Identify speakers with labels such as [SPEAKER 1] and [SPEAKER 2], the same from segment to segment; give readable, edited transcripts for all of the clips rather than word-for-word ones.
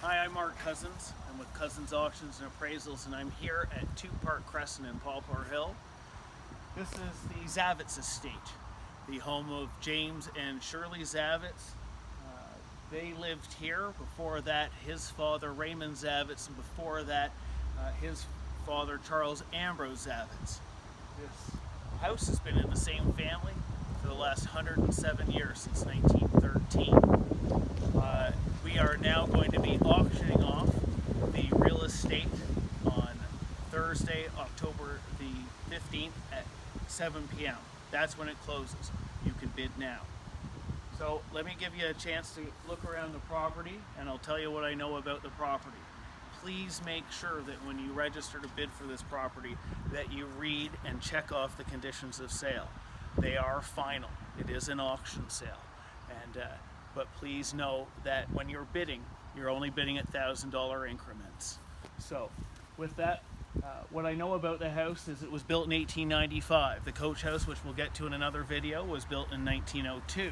[SPEAKER 1] Hi, I'm Mark Cousins. I'm with Cousins Auctions and Appraisals, and I'm here at 2 Park Crescent in Poplar Hill. This is the Zavitz estate, the home of James and Shirley Zavitz. They lived here. Before that, his father Raymond Zavitz, and before that, his father Charles Ambrose Zavitz. This house has been in the same family for the last 107 years, since 1913. We are now going to be auctioning off the real estate on Thursday, October the 15th at 7 p.m. That's when it closes. You can bid now. So let me give you a chance to look around the property, and I'll tell you what I know about the property. Please make sure that when you register to bid for this property that you read and check off the conditions of sale. They are final. It is an auction sale. But please know that when you're bidding, you're only bidding at $1,000 increments. So with that, what I know about the house is it was built in 1895. The coach house, which we'll get to in another video, was built in 1902.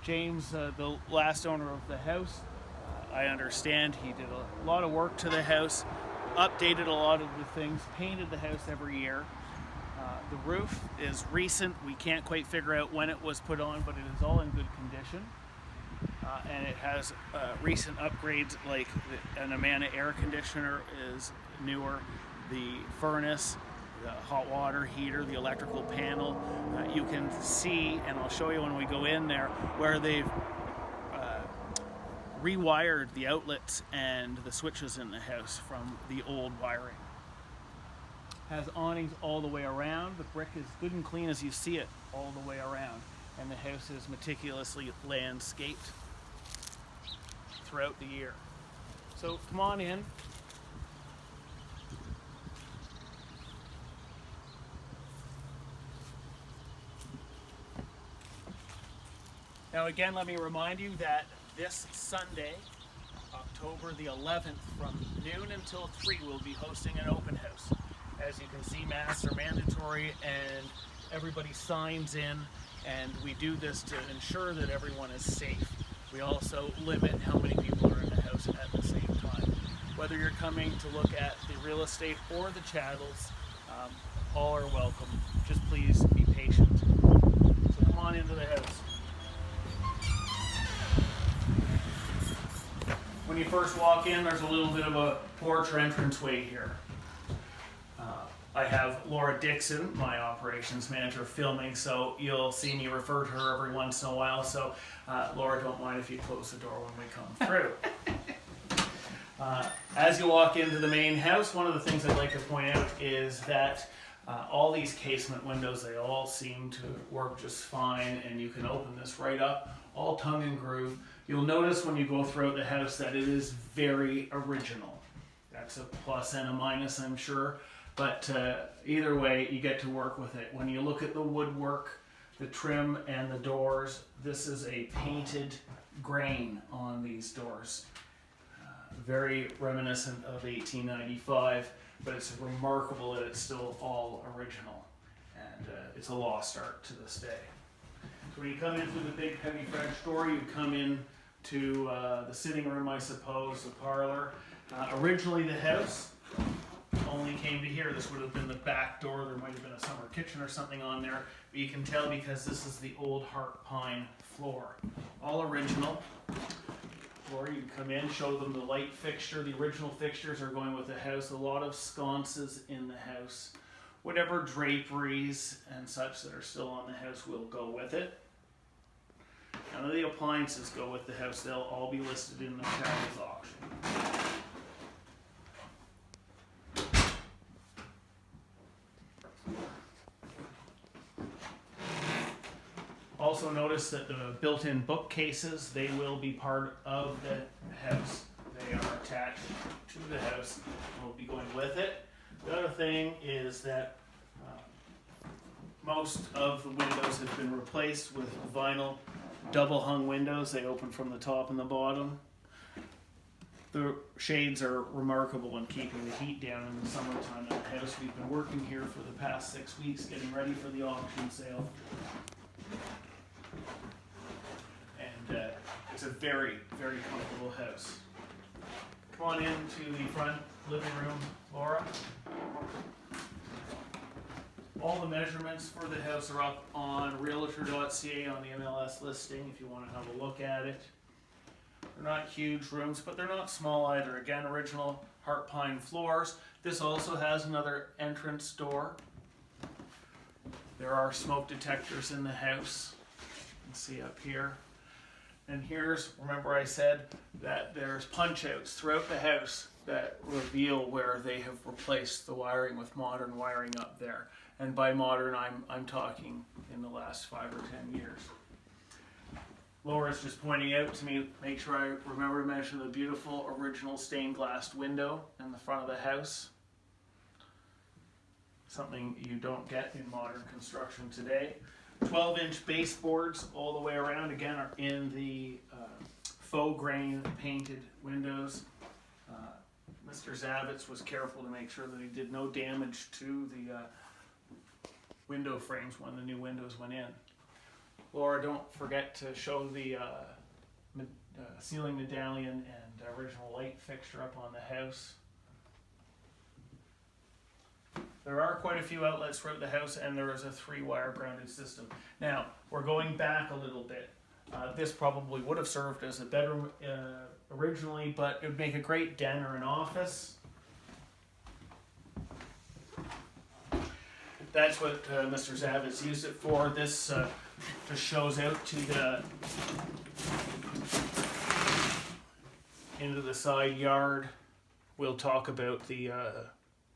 [SPEAKER 1] James, the last owner of the house, I understand he did a lot of work to the house, updated a lot of the things, painted the house every year. The roof is recent. We can't quite figure out when it was put on, but it is all in good condition. And it has recent upgrades, like an Amana air conditioner is newer, the furnace, the hot water heater, the electrical panel. You can see, and I'll show you when we go in there, where they've rewired the outlets and the switches in the house from the old wiring. Has awnings all the way around. The brick is good and clean as you see it all the way around. And the house is meticulously landscaped throughout the year. So come on in. Now again, let me remind you that this Sunday, October the 11th, from noon until 3, we'll be hosting an open house. As you can see, masks are mandatory and everybody signs in, and we do this to ensure that everyone is safe. We also limit how many people are in the house at the same time. Whether you're coming to look at the real estate or the chattels, all are welcome. Just please be patient. So come on into the house. When you first walk in, there's a little bit of a porch or entranceway here. I have Laura Dixon, my operations manager, filming, so you'll see me refer to her every once in a while. So Laura, don't mind if you close the door when we come through. As you walk into the main house, one of the things I'd like to point out is that all these casement windows, they all seem to work just fine, and you can open this right up, all tongue and groove. You'll notice when you go throughout the house that it is very original. That's a plus and a minus, I'm sure. But either way, you get to work with it. When you look at the woodwork, the trim, and the doors, this is a painted grain on these doors. Very reminiscent of 1895, but it's remarkable that it's still all original. And it's a lost art to this day. So when you come in through the big heavy French door, you come in to the sitting room, I suppose, the parlor. Originally the house only came to here. This would have been the back door. There might have been a summer kitchen or something on there, but you can tell because this is the old heart pine floor. All original. Or you come in, show them the light fixture. The original fixtures are going with the house. A lot of sconces in the house. Whatever draperies and such that are still on the house will go with it. None of the appliances go with the house. They'll all be listed in the chattels auction. Also notice that the built-in bookcases, they will be part of the house. They are attached to the house and will be going with it. The other thing is that most of the windows have been replaced with vinyl double hung windows. They open from the top and the bottom. The shades are remarkable in keeping the heat down in the summertime in the house. We've been working here for the past 6 weeks getting ready for the auction sale. And It's a very, very comfortable house. Come on into the front living room, Laura. All the measurements for the house are up on realtor.ca on the MLS listing if you want to have a look at it. They're not huge rooms, but they're not small either. Again, original heart pine floors. This also has another entrance door. There are smoke detectors in the house. You can see up here. And here's, remember I said that there's punch outs throughout the house that reveal where they have replaced the wiring with modern wiring up there. And by modern, I'm talking in the last 5 or 10 years. Laura's just pointing out to me, make sure I remember to mention the beautiful original stained glass window in the front of the house. Something you don't get in modern construction today. 12-inch baseboards all the way around, again, are in the faux grain painted windows. Mr. Zavitz was careful to make sure that he did no damage to the window frames when the new windows went in. Laura, don't forget to show the ceiling medallion and original light fixture up on the house. There are quite a few outlets throughout the house, and there is a 3-wire grounded system. Now, we're going back a little bit. This probably would have served as a bedroom originally, but it would make a great den or an office. That's what Mr. Zavitz used it for. This just shows out to the into the side yard. We'll talk about the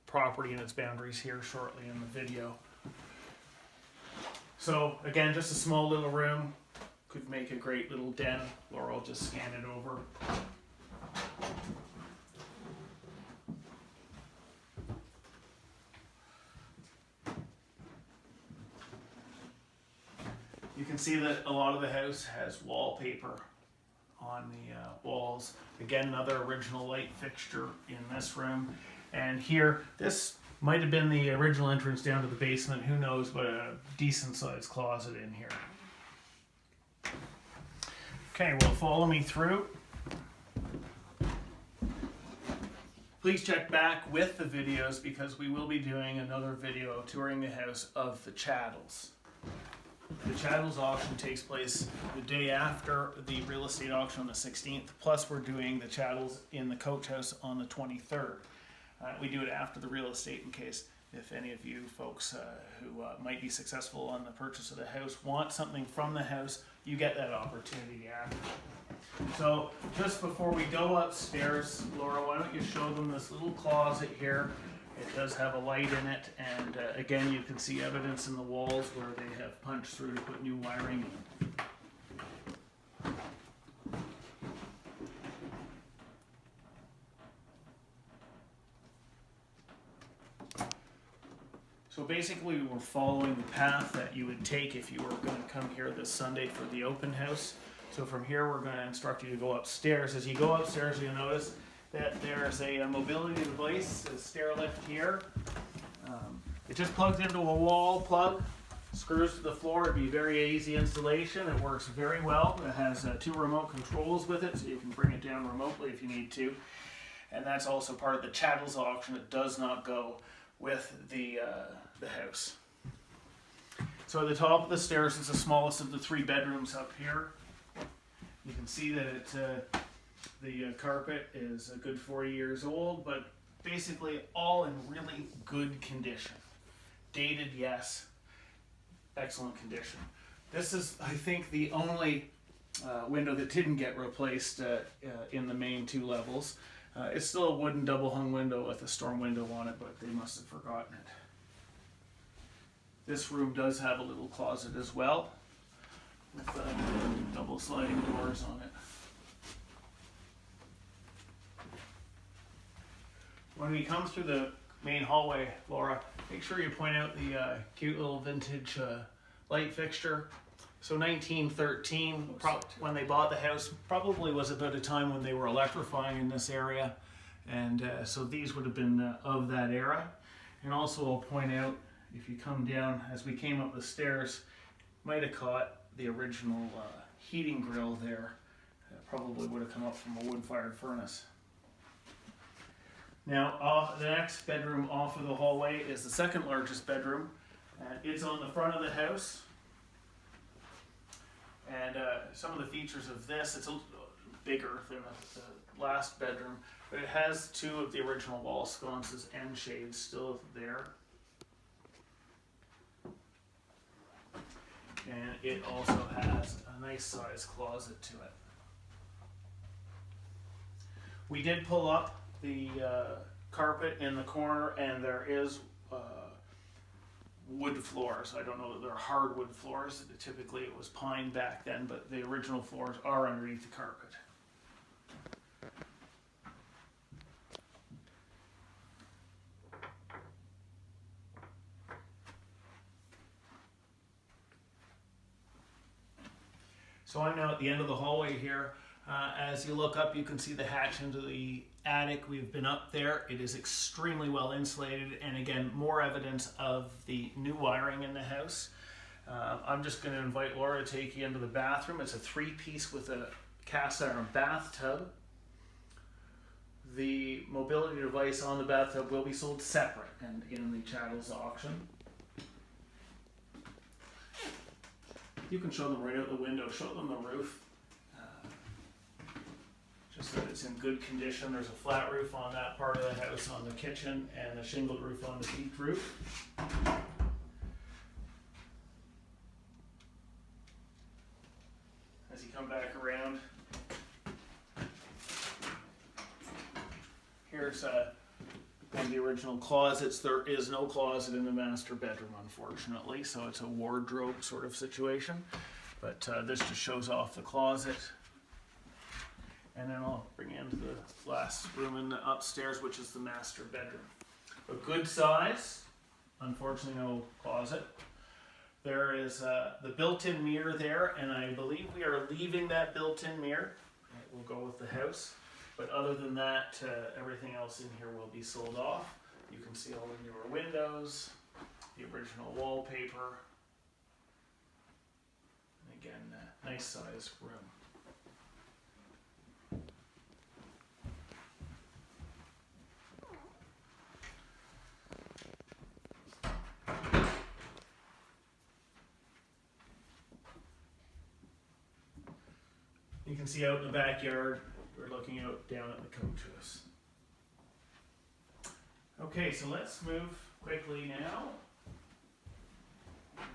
[SPEAKER 1] property and its boundaries here shortly in the video. So again, just a small little room. Could make a great little den. Laura will just scan it over. You can see that a lot of the house has wallpaper on the walls. Again, another original light fixture in this room. And here, this might have been the original entrance down to the basement, who knows, but a decent sized closet in here. Okay, well, follow me through. Please check back with the videos because we will be doing another video touring the house of the chattels. The chattels auction takes place the day after the real estate auction on the 16th, plus we're doing the chattels in the coach house on the 23rd. We do it after the real estate in case if any of you folks who might be successful on the purchase of the house want something from the house, you get that opportunity after. So just before we go upstairs, Laura, why don't you show them this little closet here. It does have a light in it, and again, you can see evidence in the walls where they have punched through to put new wiring in. So basically, we're following the path that you would take if you were going to come here this Sunday for the open house. So from here, we're going to instruct you to go upstairs. As you go upstairs, you'll notice that there's a mobility device, a stair lift here. It just plugs into a wall plug, screws to the floor. It'd be very easy installation. It works very well. It has 2 remote controls with it, so you can bring it down remotely if you need to. And that's also part of the chattels auction. It does not go with the house. So at the top of the stairs is the smallest of the 3 bedrooms up here. You can see that the carpet is a good 40 years old, but basically all in really good condition. Dated, yes. Excellent condition. This is, I think, the only window that didn't get replaced in the main 2 levels. It's still a wooden double hung window with a storm window on it, but they must have forgotten it. This room does have a little closet as well, with double sliding doors on it. When we come through the main hallway, Laura, make sure you point out the cute little vintage light fixture. So 1913, when they bought the house, probably was about a time when they were electrifying in this area. And so these would have been of that era. And also I'll point out, if you come down, as we came up the stairs, might have caught the original heating grill there. It probably would have come up from a wood-fired furnace. Now, the next bedroom off of the hallway is the second largest bedroom, and it's on the front of the house. And some of the features of this, it's a little bigger than the last bedroom, but it has two of the original wall sconces and shades still there. And it also has a nice sized closet to it. We did pull up the carpet in the corner, and there is wood floors. I don't know that they're hardwood floors. Typically it was pine back then, but the original floors are underneath the carpet. So I'm now at the end of the hallway here. As you look up, you can see the hatch into the attic. We've been up there. It is extremely well insulated, and again, more evidence of the new wiring in the house. I'm just going to invite Laura to take you into the bathroom. It's a 3-piece with a cast iron bathtub. The mobility device on the bathtub will be sold separate and in the chattel's auction. You can show them right out the window, show them the roof. Just that it's in good condition. There's a flat roof on that part of the house on the kitchen and a shingled roof on the peaked roof. As you come back around, here's one of the original closets. There is no closet in the master bedroom, unfortunately, so it's a wardrobe sort of situation. But this just shows off the closet. And then I'll bring you into the last room in the upstairs, which is the master bedroom. A good size, unfortunately no closet. There is the built-in mirror there, and I believe we are leaving that built-in mirror. It will go with the house. But other than that, everything else in here will be sold off. You can see all the newer windows, the original wallpaper. And again, nice size room. You can see out in the backyard, we're looking out down at the coach house. Okay, so let's move quickly now.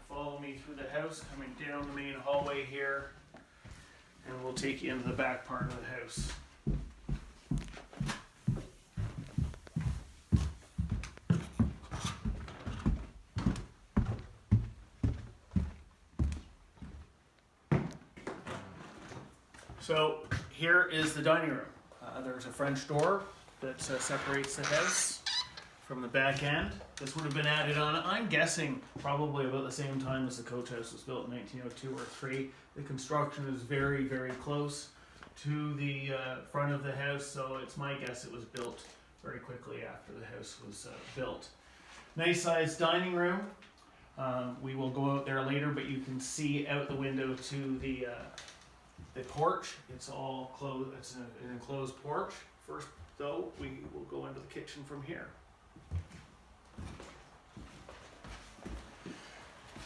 [SPEAKER 1] Follow me through the house, coming down the main hallway here, and we'll take you into the back part of the house. So here is the dining room. There's a French door that separates the house from the back end. This would have been added on, I'm guessing, probably about the same time as the coach house was built in 1902 or 3. The construction is very, very close to the front of the house, so it's my guess it was built very quickly after the house was built. Nice sized dining room. We will go out there later, but you can see out the window to the porch. It's all closed. It's an enclosed porch. First, though, we will go into the kitchen from here.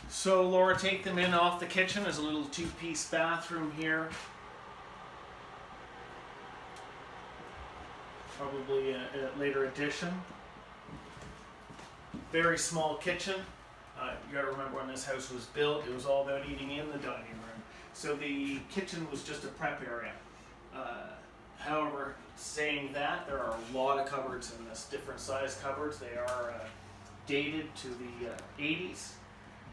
[SPEAKER 1] So, Laura, take them in off the kitchen. There's a little 2-piece bathroom here. Probably a later addition. Very small kitchen. You gotta remember when this house was built, it was all about eating in the dining room. So the kitchen was just a prep area. However, saying that, there are a lot of cupboards in this, different size cupboards. They are dated to the 80s,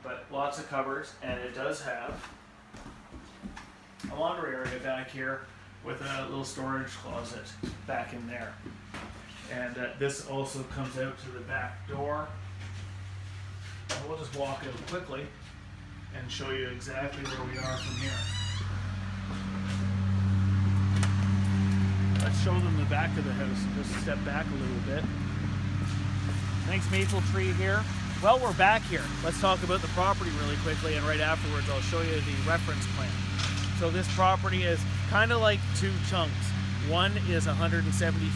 [SPEAKER 1] but lots of cupboards, and it does have a laundry area back here with a little storage closet back in there. And this also comes out to the back door. And we'll just walk out quickly and show you exactly where we are from here. Let's show them the back of the house and just step back a little bit. Nice maple tree here. Well, we're back here. Let's talk about the property really quickly, and right afterwards I'll show you the reference plan. So this property is kind of like two chunks. One is 170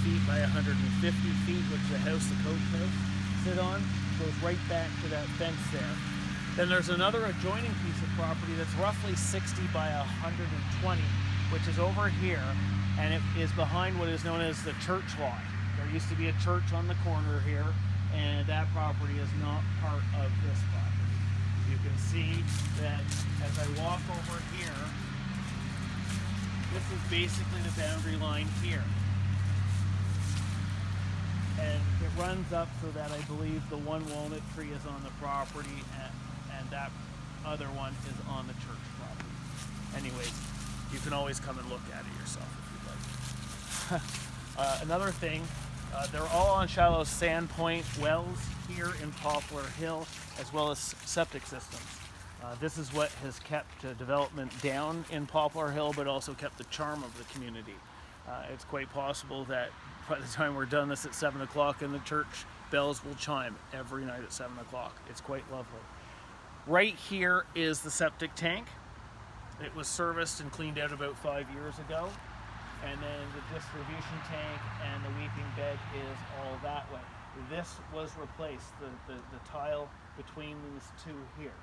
[SPEAKER 1] feet by 150 feet, which the house, the coach house, sit on, goes right back to that fence there. Then there's another adjoining piece of property that's roughly 60 by 120, which is over here, and it is behind what is known as the church lot. There used to be a church on the corner here, and that property is not part of this property. You can see that as I walk over here, this is basically the boundary line here. And it runs up so that I believe the one walnut tree is on the property and that other one is on the church property. Anyways, you can always come and look at it yourself if you'd like. Another thing, they're all on shallow sand point wells here in Poplar Hill, as well as septic systems. This is what has kept development down in Poplar Hill, but also kept the charm of the community. It's quite possible that by the time we're done this at 7 o'clock and the church bells will chime every night at 7 o'clock. It's quite lovely. Right here is the septic tank. It was serviced and cleaned out about 5 years ago. And then the distribution tank and the weeping bed is all that way. This was replaced, the tile between these two here.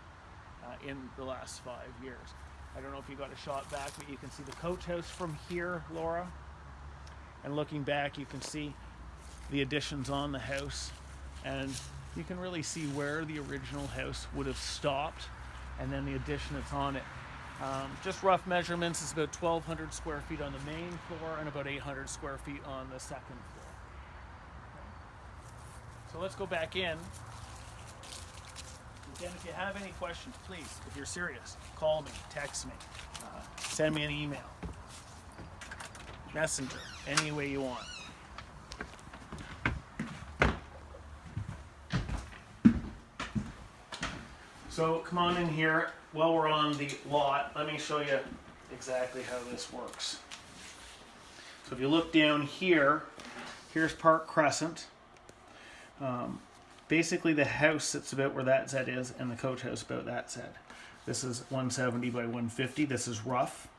[SPEAKER 1] In the last 5 years. I don't know if you got a shot back, but you can see the coach house from here, Laura. And looking back, you can see the additions on the house. And you can really see where the original house would have stopped and then the addition that's on it. Just rough measurements, it's about 1,200 square feet on the main floor and about 800 square feet on the second floor. So let's go back in. Again, if you have any questions, please, if you're serious, call me, text me, send me an email, messenger, any way you want. So come on in here. While we're on the lot, let me show you exactly how this works. So if you look down here, here's Park Crescent. Basically the house sits about where that set is and the coach house about that set. This is 170 by 150. This is rough.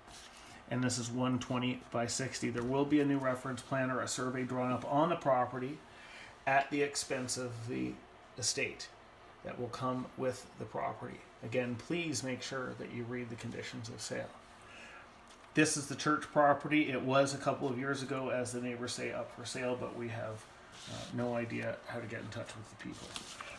[SPEAKER 1] And this is 120 by 60. There will be a new reference plan or a survey drawn up on the property at the expense of the estate that will come with the property. Again, please make sure that you read the conditions of sale. This is the church property. It was a couple of years ago, as the neighbors say, up for sale, but we have no idea how to get in touch with the people.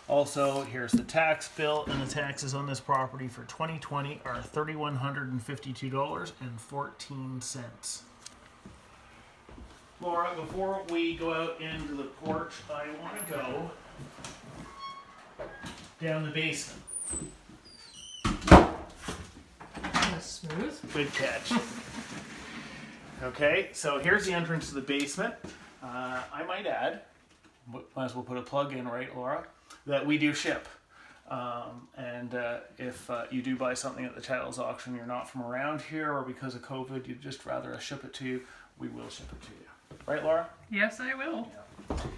[SPEAKER 1] Also, here's the tax bill, and the taxes on this property for 2020 are $3,152.14. Laura, before we go out into the porch, I want to go down the basement.
[SPEAKER 2] That's smooth.
[SPEAKER 1] Good catch. Okay, so here's the entrance to the basement. I might add, might as well put a plug in, right, Laura, that we do ship. If you do buy something at the Chattels auction, you're not from around here, or because of COVID, you'd just rather us ship it to you, we will ship it to you. Right, Laura?
[SPEAKER 2] Yes, I will.
[SPEAKER 1] Yeah.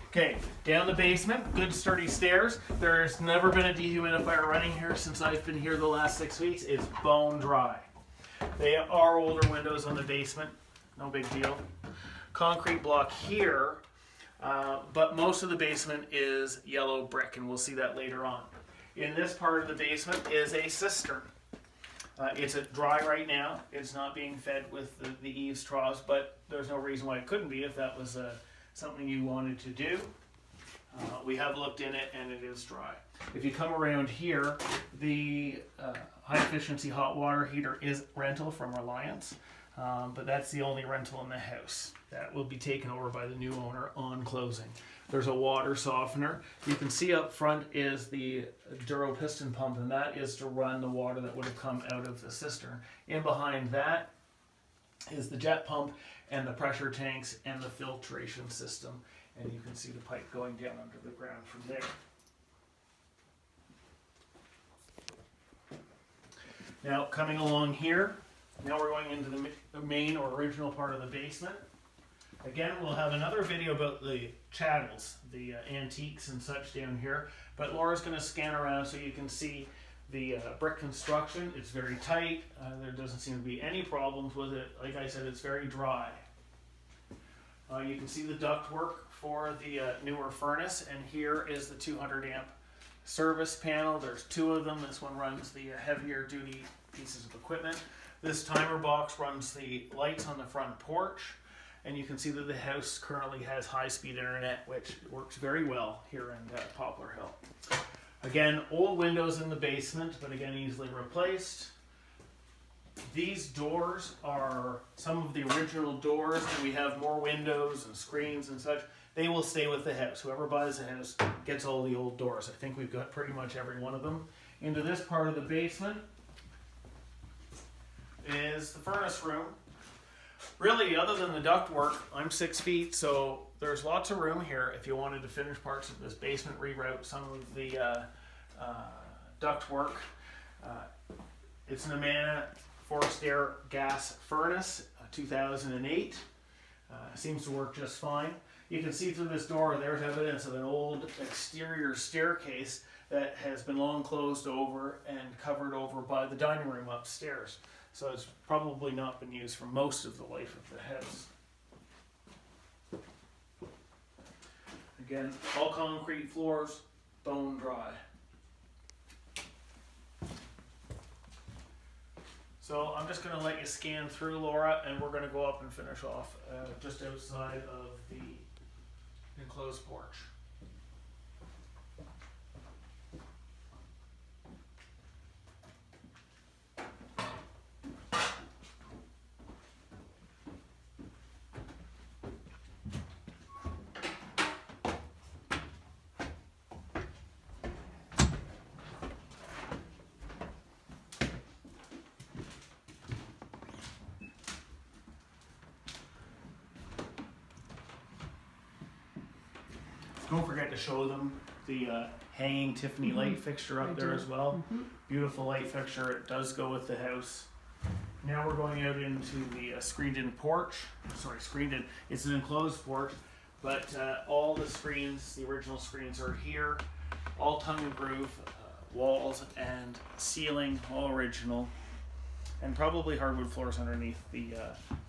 [SPEAKER 1] Okay, down the basement, good sturdy stairs. There's never been a dehumidifier running here since I've been here the last 6 weeks. It's bone dry. They are older windows on the basement, no big deal. Concrete block here, but most of the basement is yellow brick, and we'll see that later on. In this part of the basement is a cistern. It's dry right now. It's not being fed with the eaves troughs, but there's no reason why it couldn't be if that was something you wanted to do. We have looked in it, and it is dry. If you come around here, the high efficiency hot water heater is rental from Reliance, but that's the only rental in the house. That will be taken over by the new owner on closing. There's a water softener. You can see up front is the Duro piston pump, and that is to run the water that would have come out of the cistern. In behind that is the jet pump and the pressure tanks and the filtration system. And you can see the pipe going down under the ground from there. Now coming along here, now we're going into the main or original part of the basement. Again, we'll have another video about the chattels, the antiques and such down here, but Laura's going to scan around so you can see The brick construction, it's very tight. There doesn't seem to be any problems with it. Like I said, it's very dry. You can see the ductwork for the newer furnace, and here is the 200 amp service panel. There's two of them. This one runs the heavier duty pieces of equipment. This timer box runs the lights on the front porch, and you can see that the house currently has high-speed internet, which works very well here in Poplar Hill. Again, old windows in the basement, but again, easily replaced. These doors are some of the original doors, and we have more windows and screens and such. They will stay with the house. Whoever buys the house gets all the old doors. I think we've got pretty much every one of them. Into this part of the basement is the furnace room. Really, other than the ductwork, I'm 6 feet, so there's lots of room here if you wanted to finish parts of this basement, reroute some of the ductwork. It's an Amana forced air gas furnace, 2008. Seems to work just fine. You can see through this door, there's evidence of an old exterior staircase that has been long closed over and covered over by the dining room upstairs. So it's probably not been used for most of the life of the house. Again, all concrete floors, bone dry. So I'm just going to let you scan through, Laura, and we're going to go up and finish off just outside of the enclosed porch. Don't forget to show them the hanging Tiffany light fixture up there as well. Beautiful light fixture. It does go with the house. Now we're going out into the screened-in porch. Sorry, screened-in. It's an enclosed porch, but all the screens, the original screens, are here. All tongue and groove, walls and ceiling, all original, and probably hardwood floors underneath the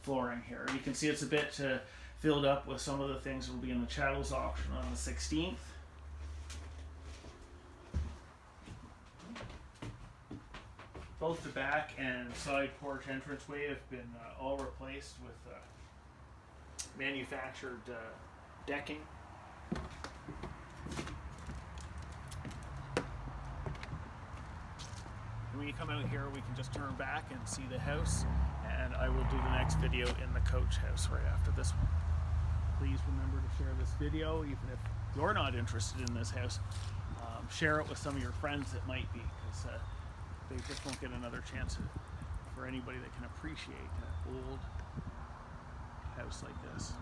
[SPEAKER 1] flooring here. You can see it's a bit filled up with some of the things that will be in the chattels auction on the 16th. Both the back and side porch entranceway have been all replaced with manufactured decking. And when you come out here, we can just turn back and see the house, and I will do the next video in the coach house right after this one. Please remember to share this video, even if you're not interested in this house. Share it with some of your friends that might be, because they just won't get another chance for anybody that can appreciate an old house like this.